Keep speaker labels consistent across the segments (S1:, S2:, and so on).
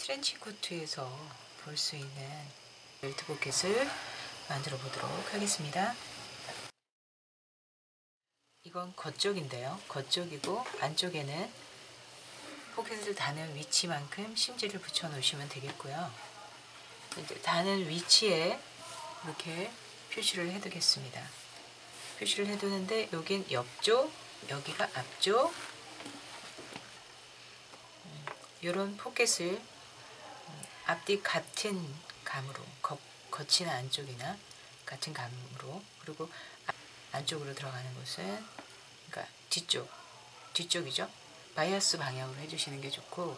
S1: 트렌치 코트에서 볼 수 있는 벨트 포켓을 만들어 보도록 하겠습니다. 이건 겉쪽인데요. 겉쪽이고 안쪽에는 포켓을 다는 위치만큼 심지를 붙여 놓으시면 되겠고요. 이제 다는 위치에 이렇게 표시를 해두겠습니다. 표시를 해두는데 여긴 옆쪽, 여기가 앞쪽. 이런 포켓을 앞뒤 같은 감으로, 거치는 안쪽이나 같은 감으로, 그리고 안쪽으로 들어가는 곳은, 그러니까 뒤쪽이죠. 바이아스 방향으로 해주시는 게 좋고,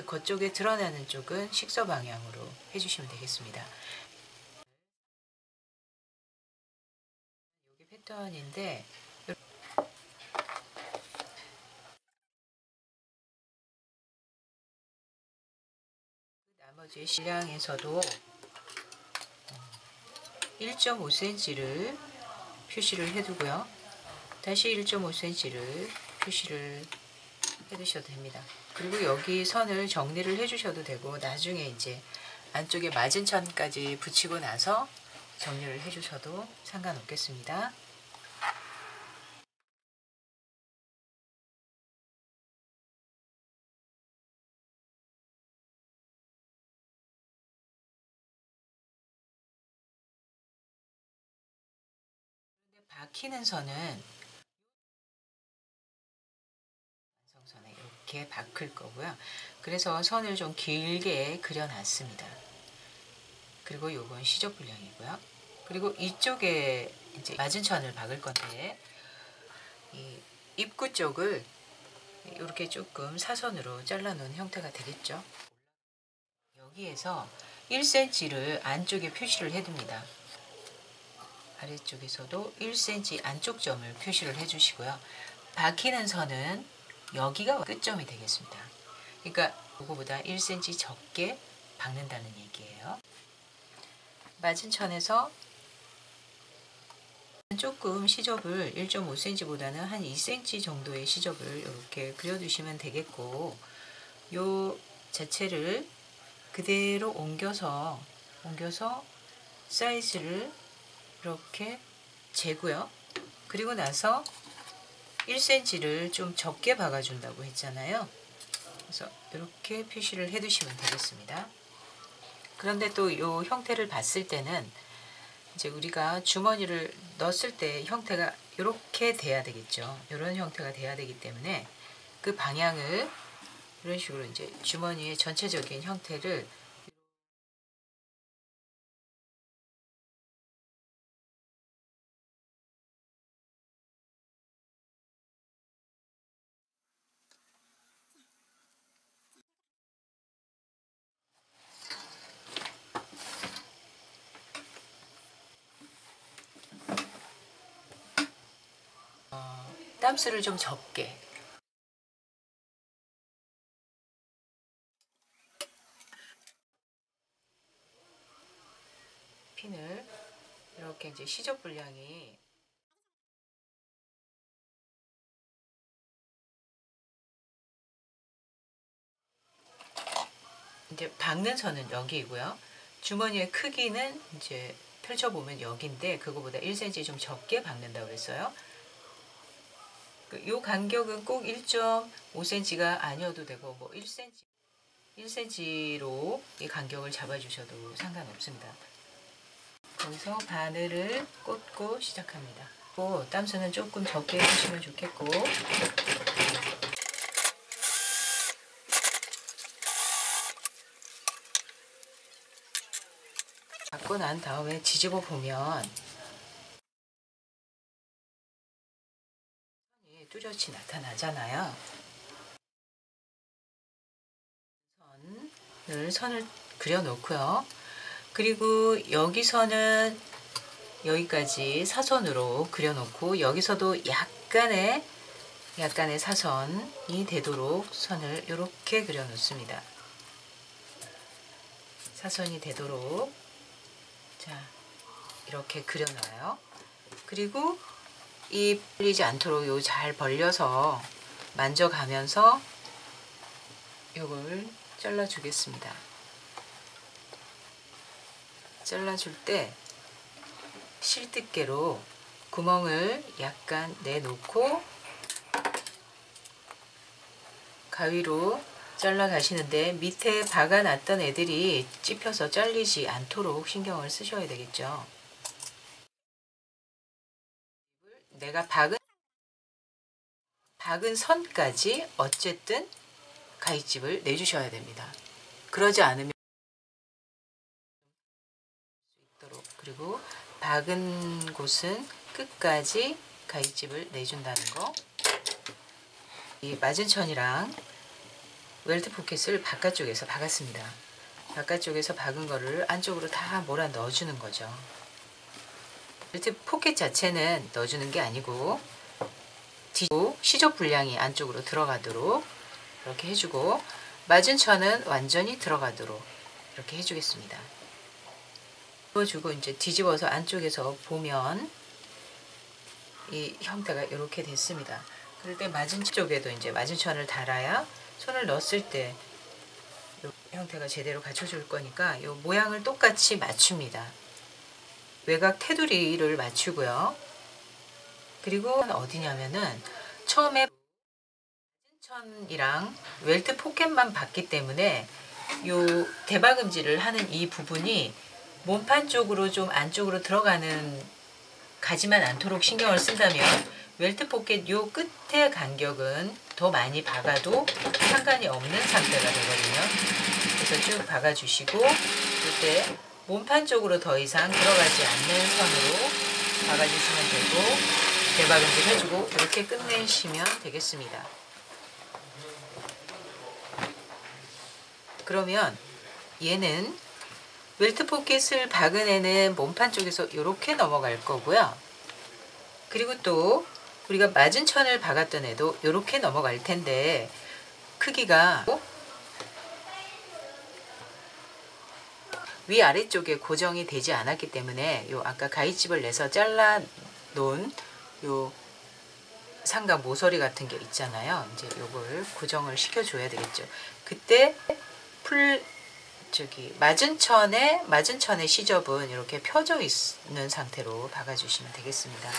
S1: 겉쪽에 드러나는 쪽은 식서 방향으로 해주시면 되겠습니다. 이게 패턴인데, 나머지 실량에서도 1.5cm를 표시를 해두고요. 다시 1.5cm를 표시를 해두셔도 됩니다. 그리고 여기 선을 정리를 해주셔도 되고, 나중에 이제 안쪽에 맞은천까지 붙이고 나서 정리를 해주셔도 상관없겠습니다. 박히는 선은 완성선에 이렇게 박을 거고요. 그래서 선을 좀 길게 그려놨습니다. 그리고 요건 시접 분량이고요. 그리고 이쪽에 이제 맞은천을 박을 건데, 이 입구 쪽을 이렇게 조금 사선으로 잘라 놓은 형태가 되겠죠. 여기에서 1cm를 안쪽에 표시를 해둡니다. 아래쪽에서도 1cm 안쪽 점을 표시를 해주시고요. 박히는 선은 여기가 끝점이 되겠습니다. 그러니까 이거보다 1cm 적게 박는다는 얘기예요. 맞은천에서 조금 시접을 1.5cm보다는 한 2cm 정도의 시접을 이렇게 그려주시면 되겠고, 요 자체를 그대로 옮겨서 사이즈를 이렇게 재고요. 그리고 나서 1cm를 좀 적게 박아준다고 했잖아요. 그래서 이렇게 표시를 해두시면 되겠습니다. 그런데 또 이 형태를 봤을 때는 이제 우리가 주머니를 넣었을 때 형태가 이렇게 돼야 되겠죠. 이런 형태가 돼야 되기 때문에 그 방향을 이런 식으로 이제 주머니의 전체적인 형태를 땀수를 좀 적게 핀을 이렇게 이제 시접 분량이 이제 박는 선은 여기이고요. 주머니의 크기는 이제 펼쳐보면 여기인데 그거보다 1cm 좀 적게 박는다고 그랬어요. 이 간격은 꼭 1.5cm가 아니어도 되고 뭐 1cm로 이 간격을 잡아주셔도 상관없습니다. 거기서 바늘을 꽂고 시작합니다. 땀수는 조금 적게 해주시면 좋겠고, 박고 난 다음에 뒤집어 보면 선이 뚜렷이 나타나잖아요. 선을 그려 놓고요. 그리고 여기서는 여기까지 사선으로 그려 놓고, 여기서도 약간의 사선이 되도록 선을 이렇게 그려 놓습니다. 사선이 되도록, 자, 이렇게 그려 놔요. 그리고 이 풀리지 않도록 요 잘 벌려서 만져가면서 요걸 잘라주겠습니다. 잘라줄 때 실뜨개로 구멍을 약간 내놓고 가위로 잘라 가시는데 밑에 박아놨던 애들이 찝혀서 잘리지 않도록 신경을 쓰셔야 되겠죠. 내가 박은 선까지 어쨌든 가위집을 내주셔야 됩니다. 그러지 않으면 그리고 박은 곳은 끝까지 가위집을 내준다는 거. 이 맞은천이랑 웰트 포켓을 바깥쪽에서 박았습니다. 바깥쪽에서 박은 거를 안쪽으로 다 몰아 넣어주는 거죠. 웰트 포켓 자체는 넣어주는 게 아니고 뒤고 시접 분량이 안쪽으로 들어가도록 이렇게 해주고 맞은천은 완전히 들어가도록 이렇게 해주겠습니다. 주고 이제 뒤집어서 안쪽에서 보면 이 형태가 이렇게 됐습니다. 그럴 때 맞은 쪽에도 이제 맞은천을 달아야 손을 넣었을 때 이 형태가 제대로 갖춰줄 거니까 이 모양을 똑같이 맞춥니다. 외곽 테두리를 맞추고요. 그리고 어디냐면은 처음에 맞은천이랑 웰트 포켓만 봤기 때문에 요 대박음질을 하는 이 부분이 몸판 쪽으로 좀 안쪽으로 들어가는 가지만 않도록 신경을 쓴다면 웰트 포켓 요 끝의 간격은 더 많이 박아도 상관이 없는 상태가 되거든요. 그래서 쭉 박아주시고 이때 몸판 쪽으로 더 이상 들어가지 않는 선으로 박아주시면 되고 대박음질 해주고 이렇게 끝내시면 되겠습니다. 그러면 얘는 웰트 포켓을 박은 애는 몸판 쪽에서 이렇게 넘어갈 거고요. 그리고 또 우리가 맞은천을 박았던 애도 이렇게 넘어갈 텐데 크기가 위아래쪽에 고정이 되지 않았기 때문에 요 아까 가위집을 내서 잘라 놓은 요 삼각 모서리 같은 게 있잖아요. 이제 요걸 고정을 시켜줘야 되겠죠. 그때 맞은천의 시접은 이렇게 펴져 있는 상태로 박아주시면 되겠습니다.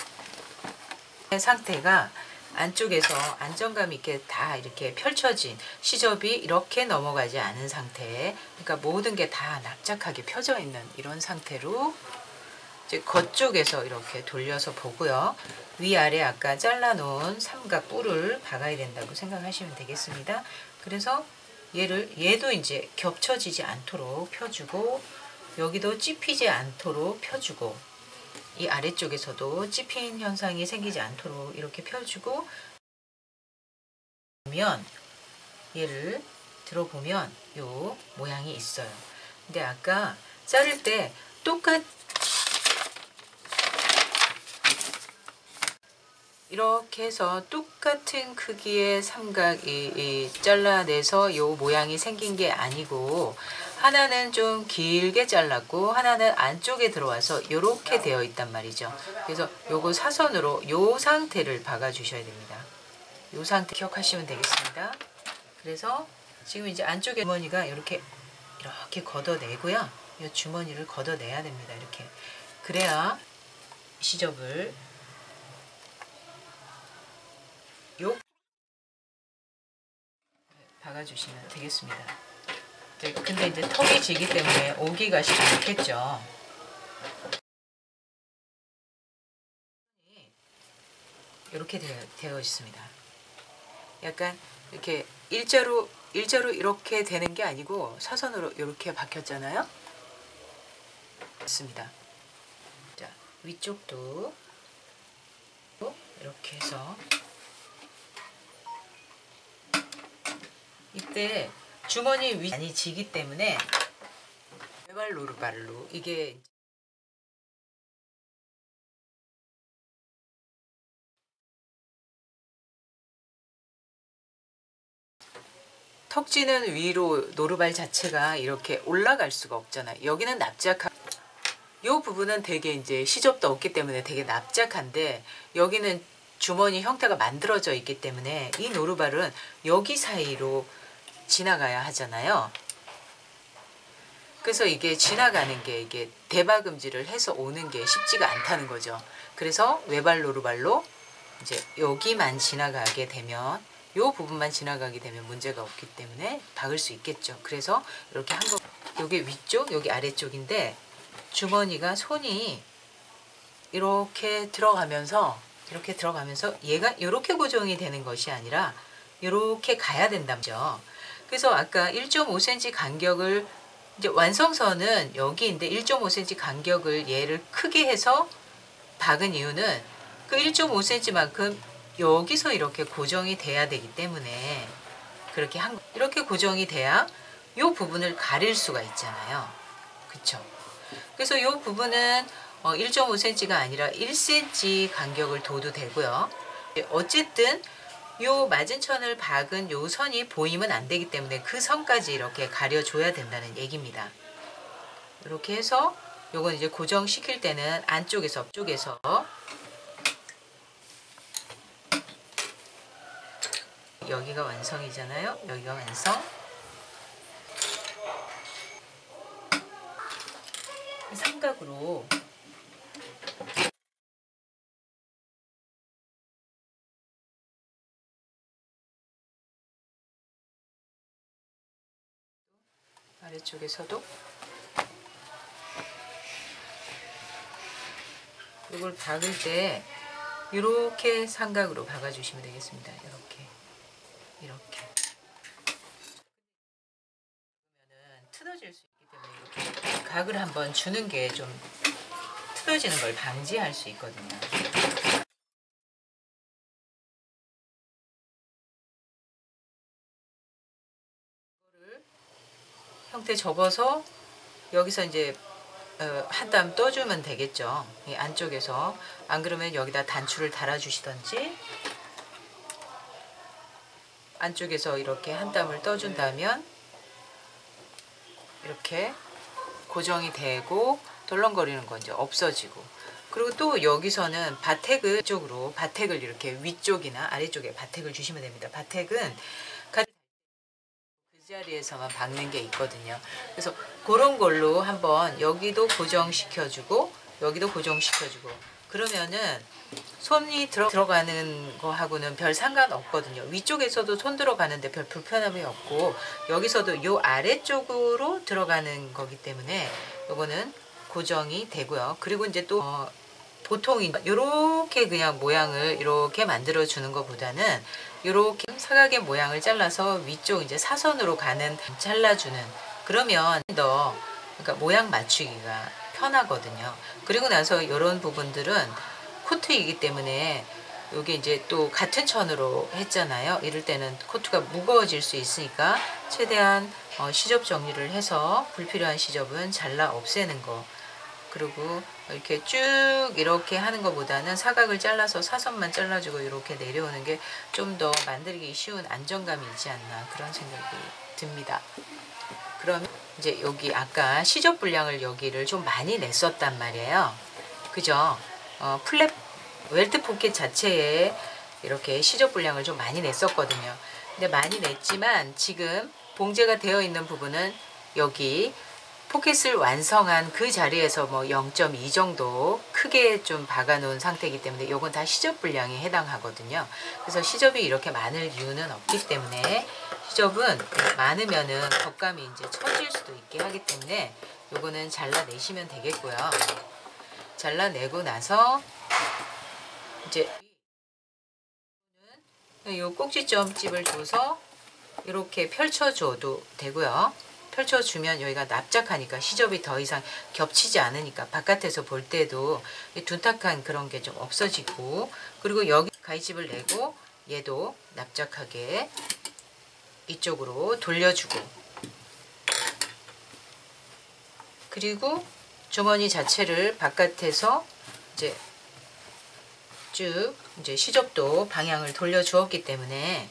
S1: 상태가 안쪽에서 안정감 있게 다 이렇게 펼쳐진 시접이 이렇게 넘어가지 않은 상태, 그러니까 모든 게 다 납작하게 펴져 있는 이런 상태로 이제 겉쪽에서 이렇게 돌려서 보고요. 위아래 아까 잘라놓은 삼각 뿔을 박아야 된다고 생각하시면 되겠습니다. 그래서 얘도 이제 겹쳐지지 않도록 펴주고 여기도 찝히지 않도록 펴주고 이 아래쪽에서도 찝힌 현상이 생기지 않도록 이렇게 펴주고 보면 얘를 들어보면 요 모양이 있어요. 근데 아까 자를 때 이렇게 해서 똑같은 크기의 삼각이 잘라내서 요 모양이 생긴 게 아니고 하나는 좀 길게 잘랐고 하나는 안쪽에 들어와서 이렇게 되어 있단 말이죠. 그래서 요거 사선으로 요 상태를 박아 주셔야 됩니다. 요 상태 기억하시면 되겠습니다. 그래서 지금 이제 안쪽에 주머니가 이렇게 걷어내고요. 이 주머니를 걷어내야 됩니다. 이렇게 그래야 시접을 박아주시면 되겠습니다. 근데 이제 턱이 지기 때문에 오기가 쉽지 않겠죠. 이렇게 되어 있습니다. 약간 이렇게 일자로 이렇게 되는 게 아니고 사선으로 이렇게 박혔잖아요. 맞습니다. 자, 위쪽도 이렇게 해서 이때 주머니 위 많이 지기 때문에 외발 노루발로 이게 턱지는 위로 노루발 자체가 이렇게 올라갈 수가 없잖아요. 여기는 납작한 이 부분은 되게 이제 시접도 없기 때문에 되게 납작한데 여기는 주머니 형태가 만들어져 있기 때문에 이 노루발은 여기 사이로 지나가야 하잖아요. 그래서 이게 지나가는 게 이게 대박음질을 해서 오는 게 쉽지가 않다는 거죠. 그래서 외발로 오르발로 이제 여기만 지나가게 되면 요 부분만 지나가게 되면 문제가 없기 때문에 박을 수 있겠죠. 그래서 이렇게 한 거, 여기 위쪽, 여기 아래쪽인데 주머니가 손이 이렇게 들어가면서 얘가 이렇게 고정이 되는 것이 아니라 이렇게 가야 된다죠. 그래서 아까 1.5cm 간격을 이제 완성선은 여기인데 1.5cm 간격을 얘를 크게 해서 박은 이유는 그 1.5cm만큼 여기서 이렇게 고정이 돼야 되기 때문에 그렇게 이렇게 고정이 돼야 이 부분을 가릴 수가 있잖아요. 그쵸? 그래서 이 부분은 1.5cm가 아니라 1cm 간격을 둬도 되고요. 어쨌든 요 맞은천을 박은 요 선이 보이면 안 되기 때문에 그 선까지 이렇게 가려줘야 된다는 얘기입니다. 이렇게 해서 요건 이제 고정시킬 때는 안쪽에서 여기가 완성이잖아요. 여기가 완성. 삼각으로 아래쪽에서도 이걸 박을 때 이렇게 삼각으로 박아주시면 되겠습니다. 이렇게 그러면은 틀어질 수 있기 때문에 이렇게 각을 한번 주는 게 좀 틀어지는 걸 방지할 수 있거든요. 이거를 형태 접어서 여기서 이제 한 땀 떠주면 되겠죠. 이 안쪽에서. 안 그러면 여기다 단추를 달아주시던지 안쪽에서 이렇게 한 땀을 떠준다면 이렇게 고정이 되고 덜렁거리는 건 이제 없어지고, 그리고 또 여기서는 바택을 이렇게 위쪽이나 아래쪽에 바택을 주시면 됩니다. 바택은 그 자리에서만 박는 게 있거든요. 그래서 그런 걸로 한번 여기도 고정시켜주고 여기도 고정시켜주고 그러면은 손이 들어가는 거하고는 별 상관없거든요. 위쪽에서도 손 들어가는데 별 불편함이 없고 여기서도 요 아래쪽으로 들어가는 거기 때문에 요거는 고정이 되고요. 그리고 이제 또 보통 이렇게 그냥 모양을 이렇게 만들어 주는 것보다는 이렇게 사각의 모양을 잘라서 위쪽 이제 사선으로 잘라주는, 그러면 더 그러니까 모양 맞추기가 편하거든요. 그리고 나서 이런 부분들은 코트이기 때문에 여기 이제 또 같은 천으로 했잖아요. 이럴 때는 코트가 무거워질 수 있으니까 최대한 시접 정리를 해서 불필요한 시접은 잘라 없애는 거. 그리고 이렇게 쭉 이렇게 하는 것보다는 사각을 잘라서 사선만 잘라주고 이렇게 내려오는 게 좀 더 만들기 쉬운 안정감이 있지 않나 그런 생각이 듭니다. 그러면 이제 여기 아까 시접 분량을 여기를 좀 많이 냈었단 말이에요. 그죠? 웰트 포켓 자체에 이렇게 시접 분량을 좀 많이 냈었거든요. 근데 많이 냈지만 지금 봉제가 되어 있는 부분은 여기 포켓을 완성한 그 자리에서 뭐 0.2 정도 크게 좀 박아 놓은 상태이기 때문에 이건 다 시접 분량에 해당하거든요. 그래서 시접이 이렇게 많을 이유는 없기 때문에, 시접은 많으면은 겉감이 이제 처질 수도 있게 하기 때문에 요거는 잘라내시면 되겠고요. 잘라내고 나서 이제 요 꼭지점집을 줘서 이렇게 펼쳐줘도 되고요. 펼쳐주면 여기가 납작하니까 시접이 더 이상 겹치지 않으니까 바깥에서 볼 때도 둔탁한 그런 게 좀 없어지고, 그리고 여기 가위집을 내고 얘도 납작하게 이쪽으로 돌려주고, 그리고 주머니 자체를 바깥에서 이제 쭉 이제 시접도 방향을 돌려 주었기 때문에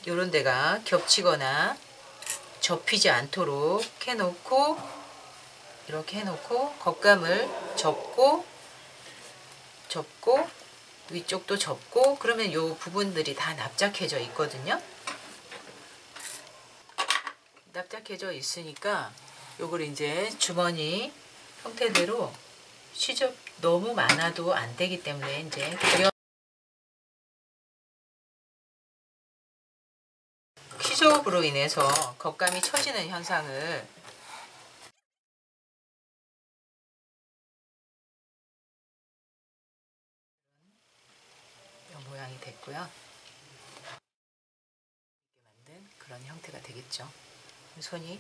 S1: 요런 데가 겹치거나 접히지 않도록 해놓고, 이렇게 해놓고 겉감을 접고 위쪽도 접고, 그러면 요 부분들이 다 납작해져 있거든요. 납작해져 있으니까 요걸 이제 주머니 형태대로 시접 너무 많아도 안 되기 때문에 이제 시접으로 인해서 겉감이 처지는 현상을 이 모양이 됐고요. 만든 그런 형태가 되겠죠. 손이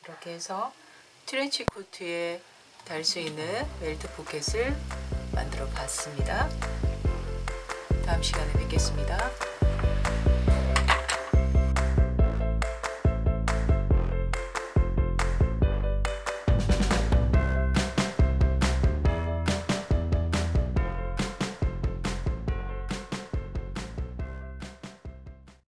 S1: 이렇게 해서 트렌치 코트에 달 수 있는 웰트 포켓을 만들어 봤습니다. 다음 시간에 뵙겠습니다.